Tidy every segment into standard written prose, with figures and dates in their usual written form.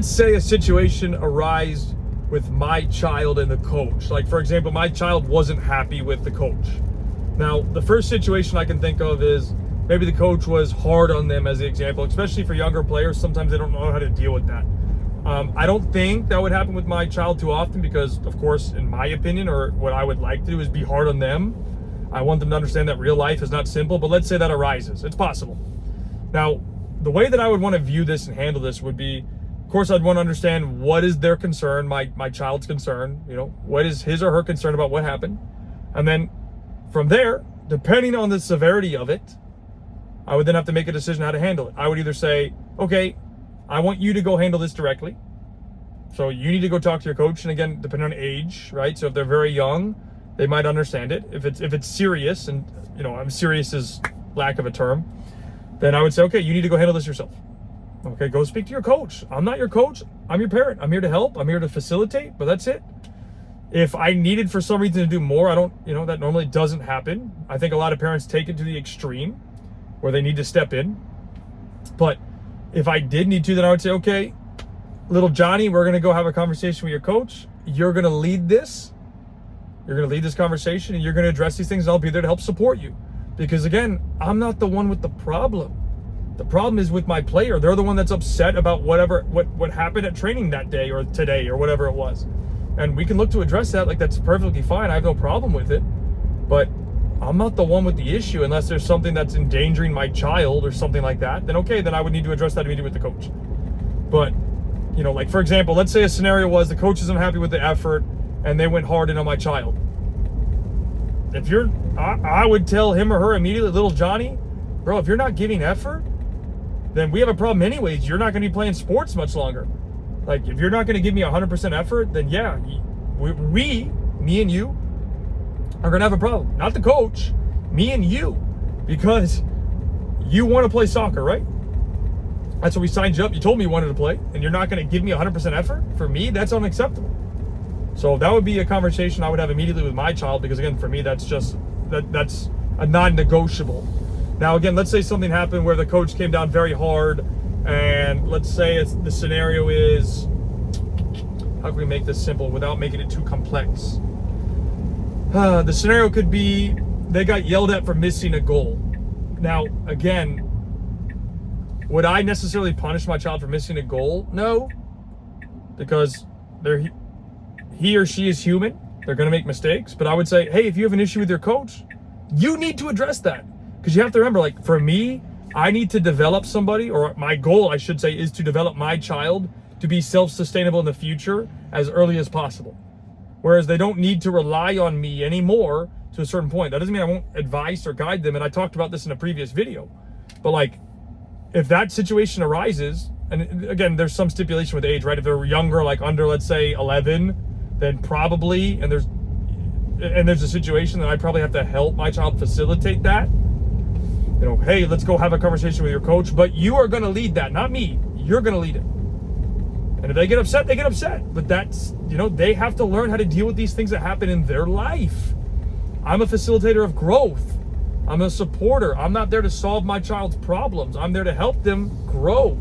Say a situation arise with my child and the coach. Like, for example, my child wasn't happy with the coach. Now, the first situation I can think of is maybe the coach was hard on them, as the example, especially for younger players. Sometimes they don't know how to deal with that. I don't think that would happen with my child too often because, of course, in my opinion, or what I would like to do is be hard on them. I want them to understand that real life is not simple, but let's say that arises. It's possible. Now, the way that I would want to view this and handle this would be, of course, I'd want to understand what is their concern, my child's concern, what is his or her concern about what happened. And then from there, depending on the severity of it, I would then have to make a decision how to handle it. I would either say, okay, I want you to go handle this directly. So you need to go talk to your coach. And again, depending on age, right? So if they're very young, they might understand it. If it's serious, and I'm serious is lack of a term, then I would say, okay, you need to go handle this yourself. Okay, go speak to your coach. I'm not your coach. I'm your parent. I'm here to help. I'm here to facilitate, but that's it. If I needed for some reason to do more, that normally doesn't happen. I think a lot of parents take it to the extreme where they need to step in. But if I did need to, then I would say, okay, little Johnny, we're going to go have a conversation with your coach. You're going to lead this. You're going to lead this conversation and you're going to address these things. And I'll be there to help support you. Because again, I'm not the one with the problem. The problem is with my player. They're the one that's upset about what happened at training that day or today or whatever it was. And we can look to address that. Like, that's perfectly fine. I have no problem with it. But I'm not the one with the issue unless there's something that's endangering my child or something like that. Then okay, then I would need to address that immediately with the coach. But, like for example, let's say a scenario was the coach isn't happy with the effort and they went hard in on my child. I would tell him or her immediately, little Johnny, bro, if you're not giving effort, then we have a problem anyways. You're not going to be playing sports much longer. Like, if you're not going to give me 100% effort, then yeah, me and you are going to have a problem. Not the coach, me and you, because you want to play soccer, right? That's what we signed you up. You told me you wanted to play, and you're not going to give me 100% effort? For me, that's unacceptable. So that would be a conversation I would have immediately with my child, because again, for me, that's a non-negotiable. Now, again, let's say something happened where the coach came down very hard, and let's say the scenario is, how can we make this simple without making it too complex? The scenario could be they got yelled at for missing a goal. Now, again, would I necessarily punish my child for missing a goal? No, because he or she is human. They're going to make mistakes. But I would say, hey, if you have an issue with your coach, you need to address that. Because you have to remember, like, for me, I need to develop somebody, or my goal, I should say, is to develop my child to be self-sustainable in the future as early as possible. Whereas they don't need to rely on me anymore to a certain point. That doesn't mean I won't advise or guide them. And I talked about this in a previous video. But, like, if that situation arises, and again, there's some stipulation with age, right? If they're younger, like under, let's say, 11, then probably, and there's a situation that I probably have to help my child facilitate that. Hey, let's go have a conversation with your coach, but you are going to lead that, not me. You're going to lead it. And if they get upset, they get upset. But that's, they have to learn how to deal with these things that happen in their life. I'm a facilitator of growth. I'm a supporter. I'm not there to solve my child's problems. I'm there to help them grow.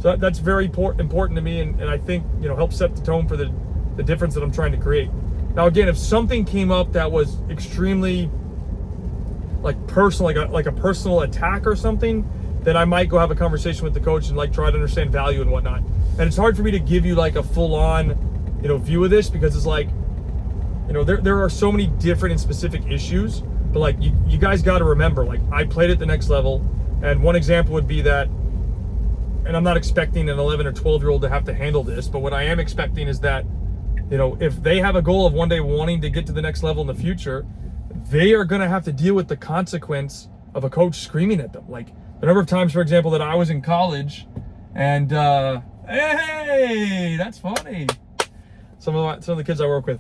So that's very important to me, and I think, helps set the tone for the difference that I'm trying to create. Now, again, if something came up that was extremely personal, like a personal attack or something, then I might go have a conversation with the coach and try to understand value and whatnot. And it's hard for me to give you a full-on, view of this, because it's there are so many different and specific issues. But you guys got to remember, I played at the next level, and one example would be that, and I'm not expecting an 11 or 12-year-old to have to handle this, but what I am expecting is that, if they have a goal of one day wanting to get to the next level in the future, they are going to have to deal with the consequence of a coach screaming at them. The number of times, for example, that I was in college and, hey, that's funny. Some of the kids I work with,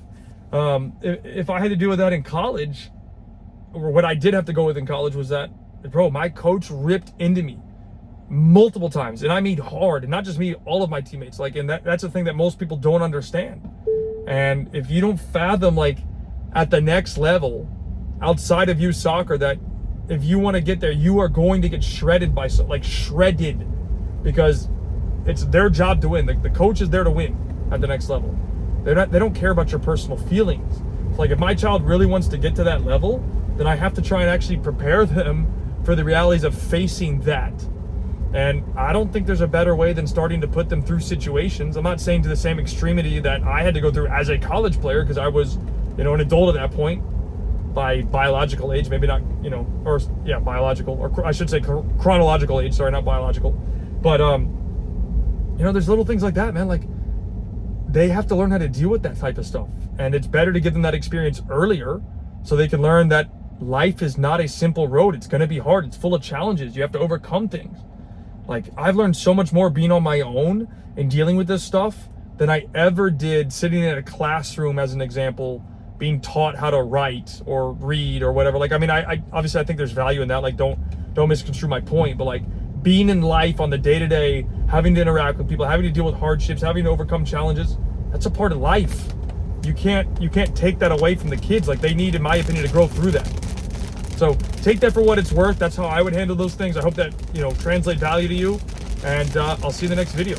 if I had to deal with that in college, or what I did have to go with in college was that, bro, my coach ripped into me multiple times. And I mean hard, and not just me, all of my teammates. And that's the thing that most people don't understand. And if you don't fathom, at the next level, outside of youth soccer, that if you want to get there, you are going to get shredded by shredded, because it's their job to win. The coach is there to win at the next level. They don't care about your personal feelings. It's like if my child really wants to get to that level, then I have to try and actually prepare them for the realities of facing that. And I don't think there's a better way than starting to put them through situations. I'm not saying to the same extremity that I had to go through as a college player, because I was, an adult at that point by biological age, maybe not, biological, or I should say chronological age, sorry, not biological. But, there's little things like that, man. Like, they have to learn how to deal with that type of stuff. And it's better to give them that experience earlier so they can learn that life is not a simple road. It's going to be hard. It's full of challenges. You have to overcome things. Like, I've learned so much more being on my own and dealing with this stuff than I ever did sitting in a classroom, as an example, being taught how to write or read or whatever. Like, I obviously I think there's value in that. Like, don't misconstrue my point, but like, being in life on the day-to-day, having to interact with people, having to deal with hardships, having to overcome challenges, that's a part of life. You can't take that away from the kids. Like, they need, in my opinion, to grow through that. So take that for what it's worth. That's how I would handle those things. I hope that, translate value to you, and I'll see you in the next video.